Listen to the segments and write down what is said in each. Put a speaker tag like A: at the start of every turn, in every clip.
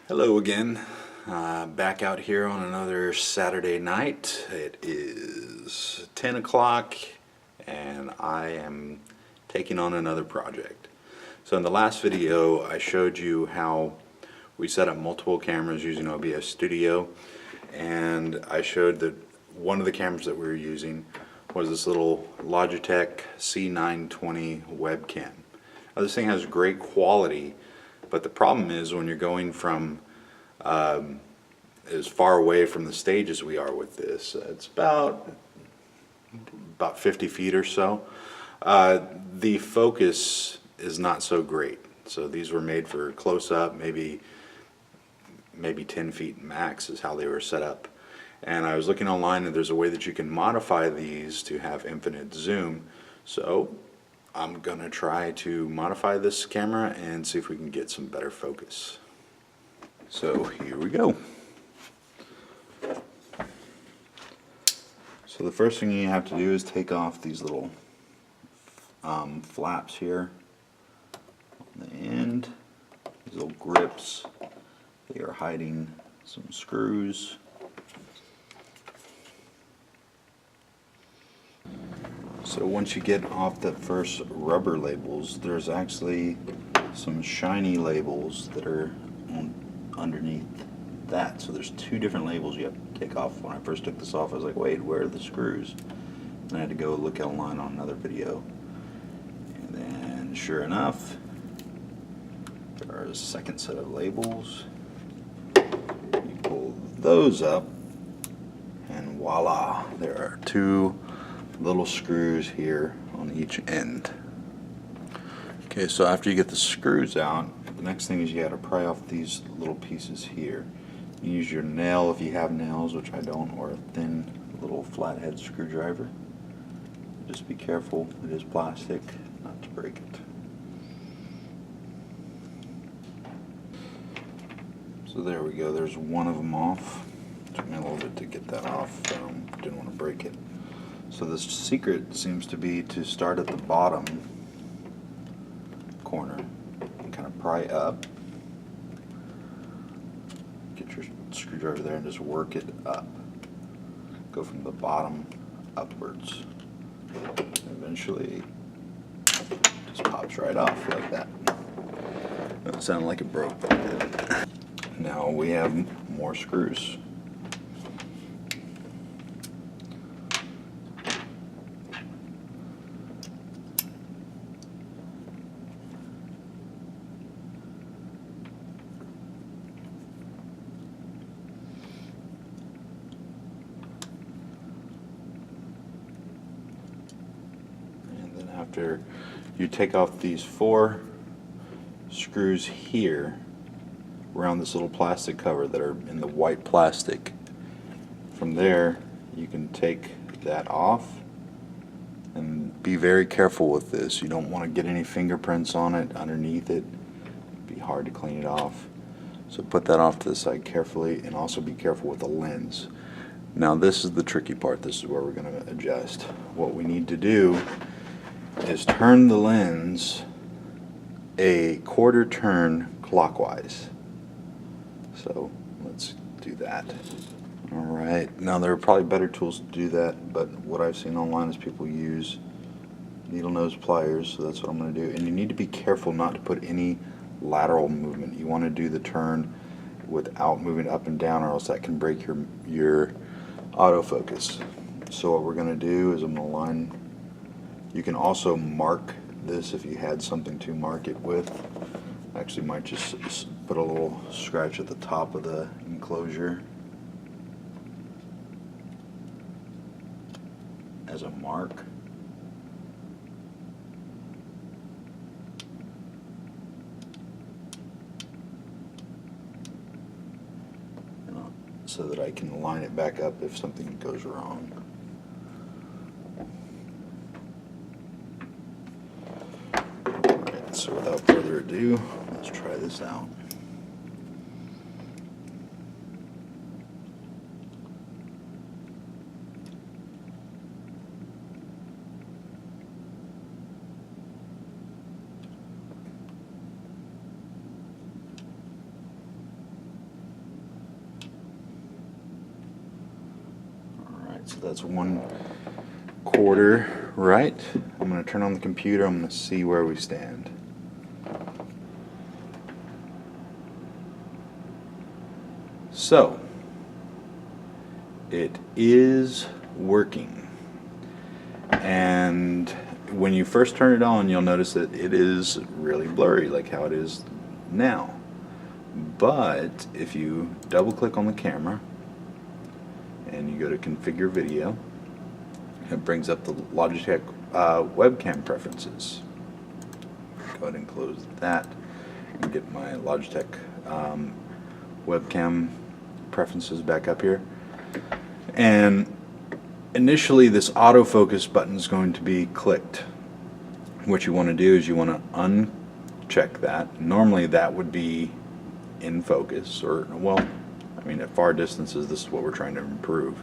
A: Hello again, back out here on another Saturday night. It is 10 o'clock and I am taking on another project. So in the last video I showed you how we set up multiple cameras using OBS Studio, and I showed that one of the cameras that we were using was this little Logitech C920 webcam. Now, this thing has great quality, but the problem is when you're going from as far away from the stage as we are with this, it's about 50 feet or so, the focus is not so great. So these were made for close-up, maybe 10 feet max is how they were set up. And I was looking online and there's a way that you can modify these to have infinite zoom. So I'm gonna try to modify this camera and see if we can get some better focus. So here we go. So the first thing you have to do is take off these little flaps here on the end, these little grips. They are hiding some screws. So once you get off the first rubber labels, there's actually some shiny labels that are underneath that. So there's two different labels you have to take off. When I first took this off, I was like, wait, where are the screws? And I had to go look online on another video. And then sure enough, there are a second set of labels. You pull those up and voila, there are two little screws here on each end. Okay, so after you get the screws out, the next thing is you got to pry off these little pieces here. You use your nail if you have nails, which I don't, or a thin little flathead screwdriver. Just be careful, it is plastic, not to break it. So there we go, there's one of them off. Took me a little bit to get that off, didn't want to break it. So the secret seems to be to start at the bottom corner and kind of pry up. Get your screwdriver there and just work it up. Go from the bottom upwards. Eventually just pops right off like that. That sounded like it broke, but it didn't. Now we have more screws. After you take off these four screws here around this little plastic cover that are in the white plastic, from there you can take that off, and be very careful with this. You don't want to get any fingerprints on it underneath it. It'd be hard to clean it off. So put that off to the side carefully, and also be careful with the lens. Now this is the tricky part. This is where we're going to adjust. What we need to do is turn the lens a quarter turn clockwise. So let's do that. Alright, now there are probably better tools to do that, but what I've seen online is people use needle nose pliers, so that's what I'm going to do. And you need to be careful not to put any lateral movement. You want to do the turn without moving up and down, or else that can break your autofocus. So what we're going to do is I'm going to line. You can also mark this if you had something to mark it with. Actually might just put a little scratch at the top of the enclosure as a mark. So that I can line it back up if something goes wrong. So without further ado, let's try this out. So that's 1/4 right. I'm going to turn on the computer. I'm going to see where we stand. So it is working, and when you first turn it on, you'll notice that it is really blurry, like how it is now. But if you double click on the camera and you go to configure video, it brings up the Logitech webcam preferences. Go ahead and close that and get my Logitech webcam preferences back up here. And initially this autofocus button is going to be clicked. What you want to do is you want to uncheck that. Normally that would be in focus, or, well, I mean, at far distances, this is what we're trying to improve.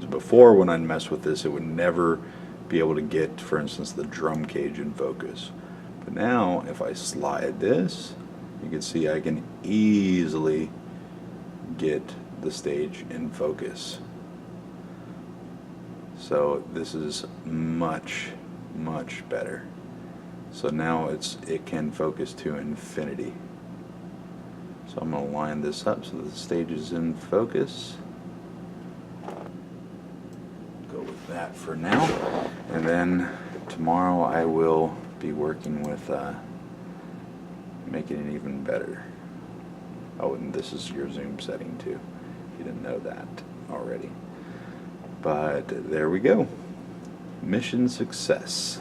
A: Before, when I'd mess with this, it would never be able to get, for instance, the drum cage in focus. But now, if I slide this, you can see I can easily get the stage in focus. So this is much, much better. So now it can focus to infinity. So I'm going to line this up so the stage is in focus. Go with that for now. And then tomorrow I will be working with making it even better. Oh, and this is your zoom setting too. You didn't know that already. But there we go. Mission success.